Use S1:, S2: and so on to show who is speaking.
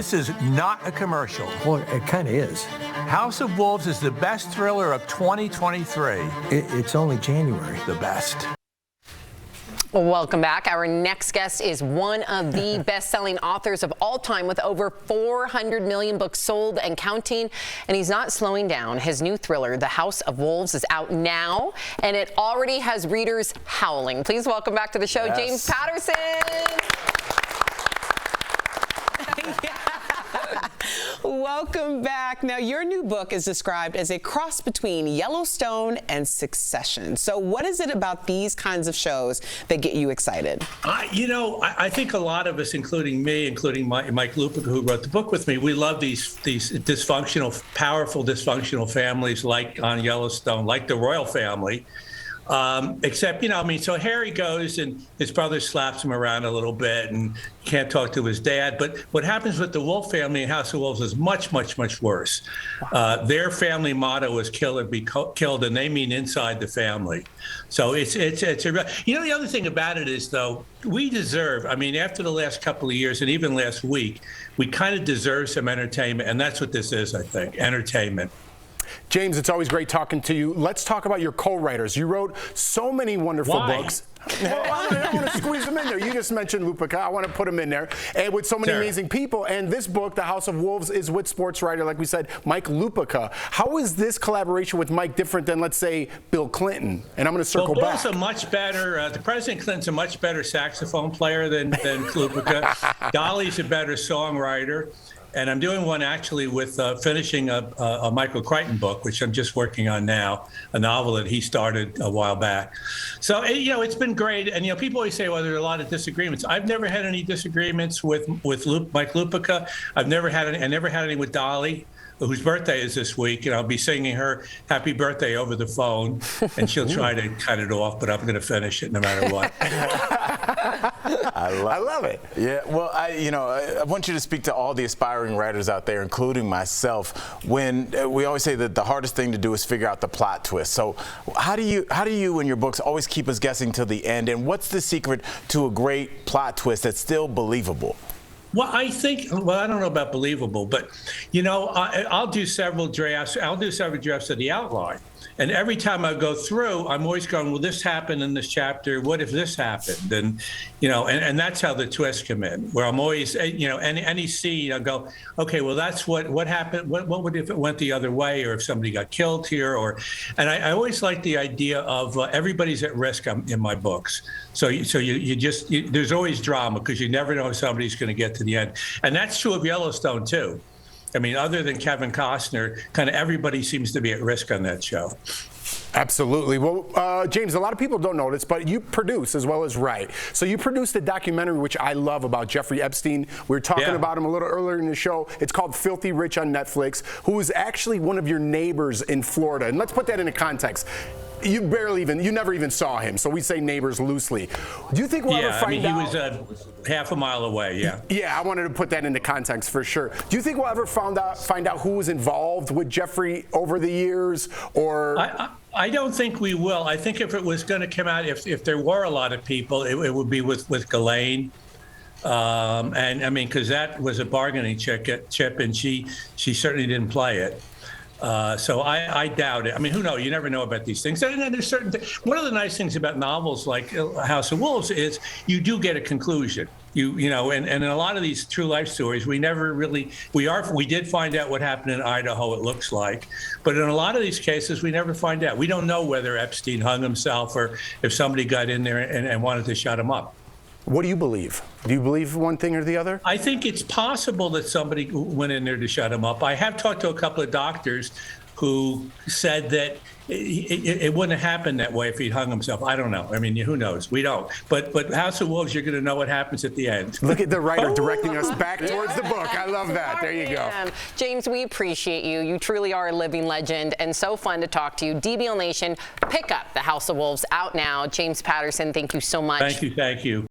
S1: This is not a commercial.
S2: Well, it kind of is.
S1: House of Wolves is the best thriller of 2023.
S2: It's only January.
S1: The best.
S3: Welcome back. Our next guest is one of the best-selling authors of all time with over 400 million books sold and counting, and he's not slowing down. His new thriller, The House of Wolves, is out now, and it already has readers howling. Please welcome back to the show, James Patterson.
S4: Welcome back. Now, your new book is described as a cross between Yellowstone and Succession. So what is it about these kinds of shows that get you excited?
S1: I think a lot of us, including me, including Mike Lupica, who wrote the book with me, we love these dysfunctional, powerful dysfunctional families like on Yellowstone, like the royal family. Except, so Harry goes and his brother slaps him around a little bit and can't talk to his dad. But what happens with the Wolf family in House of Wolves is much, much, much worse. Their family motto is kill or be killed, and they mean inside the family. So the other thing about it is, though, we deserve, after the last couple of years and even last week, we kind of deserve some entertainment. And that's what this is, I think, entertainment.
S5: James, it's always great talking to you. Let's talk about your co-writers. You wrote so many wonderful books. Well, I want to squeeze them in there. You just mentioned Lupica. I want to put him in there. And with so many amazing people. And this book, The House of Wolves, is with sports writer, like we said, Mike Lupica. How is this collaboration with Mike different than, let's say, Bill Clinton? And I'm going to circle back.
S1: Bill's a much better, the President Clinton's a much better saxophone player than Lupica. Dolly's a better songwriter. And I'm doing one actually with finishing a Michael Crichton book, which I'm just working on now, a novel that he started a while back. So, it's been great. And, people always say, well, there are a lot of disagreements. I've never had any disagreements with Mike Lupica. I never had any with Dolly, whose birthday is this week, and I'll be singing her happy birthday over the phone, and she'll try to cut it off, but I'm going to finish it no matter what.
S6: I love it. Yeah, well, I want you to speak to all the aspiring writers out there, including myself. When we always say that the hardest thing to do is figure out the plot twist. So how do you in your books always keep us guessing till the end? And what's the secret to a great plot twist that's still believable?
S1: Well, I don't know about believable, but, I'll do several drafts. I'll do several drafts of the outline. And every time I go through, I'm always going, well, this happened in this chapter. What if this happened? And, and that's how the twists come in, where I'm always, any scene, I'll go, okay, well, that's what happened. What would if it went the other way, or if somebody got killed here? And I always like the idea of everybody's at risk in my books. So there's always drama, because you never know if somebody's going to get to the end. And that's true of Yellowstone, too. Other than Kevin Costner, kind of everybody seems to be at risk on that show.
S5: Absolutely. Well, James, a lot of people don't know this, but you produce as well as write. So you produced a documentary, which I love, about Jeffrey Epstein. We were talking about him a little earlier in the show. It's called Filthy Rich on Netflix, who is actually one of your neighbors in Florida. And let's put that into context. You never even saw him, so we say neighbors loosely. Do you think we'll ever find out?
S1: He was half a mile away,
S5: Yeah, I wanted to put that into context for sure. Do you think we'll ever find out who was involved with Jeffrey over the years, or?
S1: I don't think we will. I think if it was going to come out, if there were a lot of people, it would be with Ghislaine. Because that was a bargaining chip, and she certainly didn't play it. So I doubt it. Who knows? You never know about these things. And then there's one of the nice things about novels like House of Wolves is you do get a conclusion. And in a lot of these true life stories, we did find out what happened in Idaho, it looks like. But in a lot of these cases, we never find out. We don't know whether Epstein hung himself or if somebody got in there and wanted to shut him up.
S5: What do you believe? Do you believe one thing or the other?
S1: I think it's possible that somebody went in there to shut him up. I have talked to a couple of doctors who said that it wouldn't have happened that way if he'd hung himself. I don't know. Who knows? We don't. But House of Wolves, you're going to know what happens at the end.
S5: Look at the writer directing us back towards the book. I love that. There you go.
S3: James, we appreciate you. You truly are a living legend, and so fun to talk to you. DBL Nation, pick up The House of Wolves, out now. James Patterson, thank you so much.
S1: Thank you.